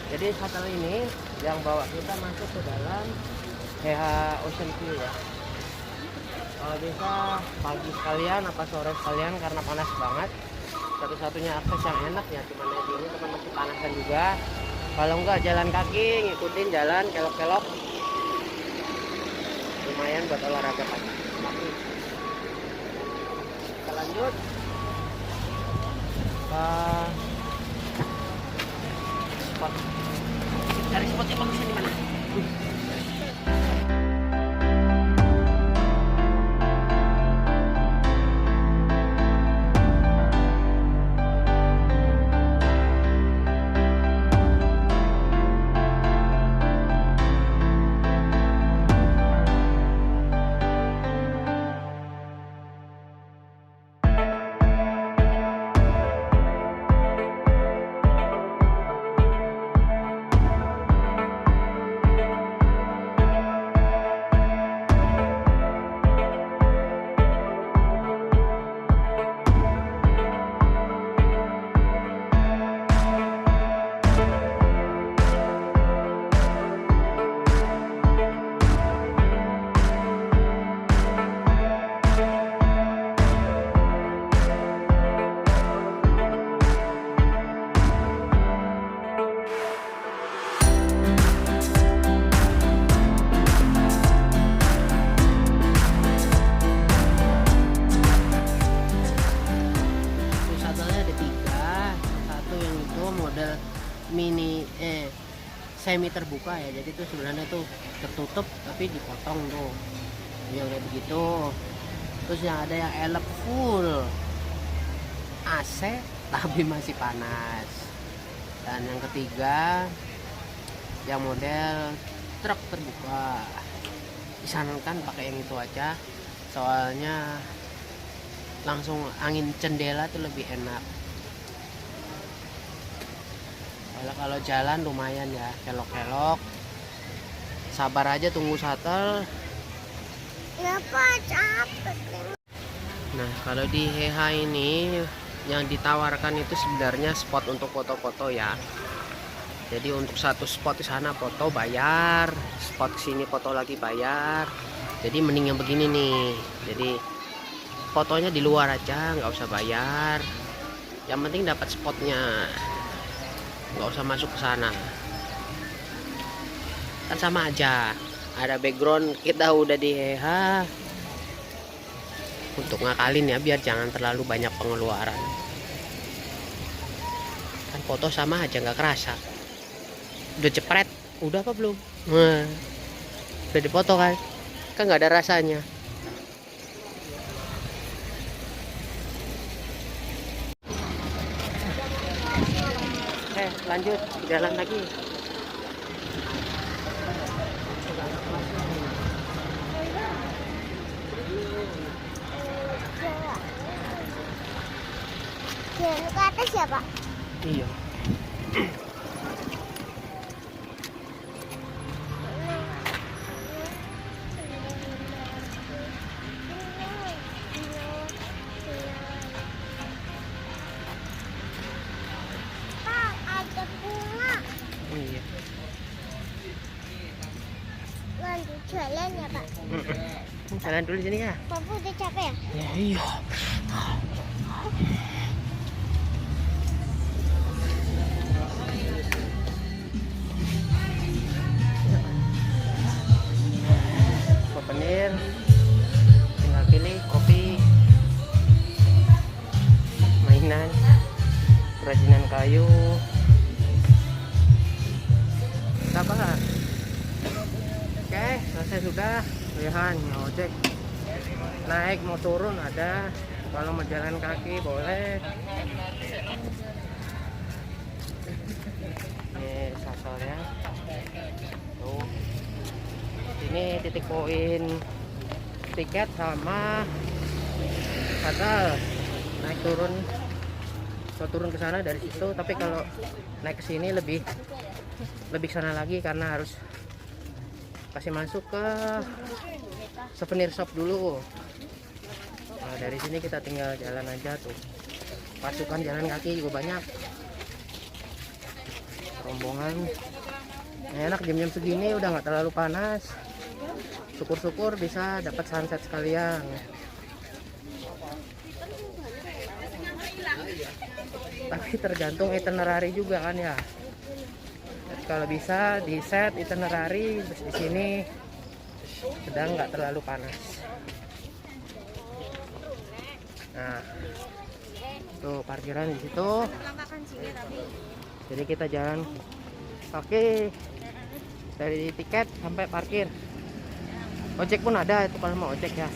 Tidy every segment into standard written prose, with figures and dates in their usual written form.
Jadi shuttle ini yang bawa kita masuk ke dalam HH Ocean View ya. Kalau bisa pagi sekalian apa sore sekalian karena panas banget. Satu-satunya akses yang enak ya cuma di ini teman masih panasan juga. Kalau enggak jalan kaki ngikutin jalan kelok-kelok. Lumayan buat olahraga pagi. Kita lanjut. Spot. Cari spot yang bagusnya di mana? Mini semi terbuka ya, jadi itu sebenarnya tuh tertutup tapi dipotong tuh ya kayak begitu. Terus yang ada yang elep full AC tapi masih panas. Dan yang ketiga yang model truk terbuka, disarankan pakai yang itu aja soalnya langsung angin jendela tuh lebih enak. Kalau jalan lumayan ya, kelok-kelok. Sabar aja tunggu shuttle. Ya Pak, capek. Nah, kalau di HH ini yang ditawarkan itu sebenarnya spot untuk foto-foto ya. Jadi untuk satu spot di sana foto bayar, spot sini foto lagi bayar. Jadi mending yang begini nih. Jadi fotonya di luar aja, nggak usah bayar. Yang penting dapat spotnya. Nggak usah masuk ke sana, kan sama aja, ada background kita udah di HH. Untuk ngakalin ya, biar jangan terlalu banyak pengeluaran, kan foto sama aja nggak kerasa. Udah jepret, udah apa belum? Udah dipoto kan nggak ada rasanya. Lanjut jalan lagi. Jalan ke atas ya Pak? Iya. Iya. Lanjut jalan ya Pak? Jalan dulu sini ya. Papa udah capek ya? Ya iya. Souvenir, tinggal pilih kopi, mainan, kerajinan kayu. Sabar. Oke, selesai sudah. Lihat ojek. Naik mau turun ada. Kalau mau jalan kaki boleh. Ini sasalnya. Tuh. Ini titik poin tiket sama shuttle. Naik turun. Kalau turun ke sana dari situ, tapi kalau naik ke sini lebih sana lagi karena harus kasih masuk ke souvenir shop dulu. Nah, dari sini kita tinggal jalan aja tuh. Pasukan jalan kaki juga banyak. rombongan. Enak jam-jam segini udah nggak terlalu panas. Syukur-syukur bisa dapat sunset sekalian. Tapi tergantung itinerary juga kan ya. Kalau bisa di set itinerary terus di sini sedang nggak terlalu panas. Nah, tuh parkiran di situ. Jadi kita jalan pakai dari tiket sampai parkir. Ojek pun ada itu kalau mau ojek ya.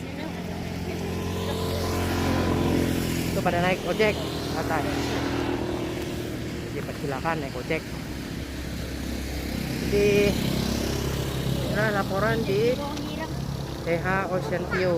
Itu pada naik ojek atas. Dipersilakan naik ojek. Di laporan di TH Ocean View.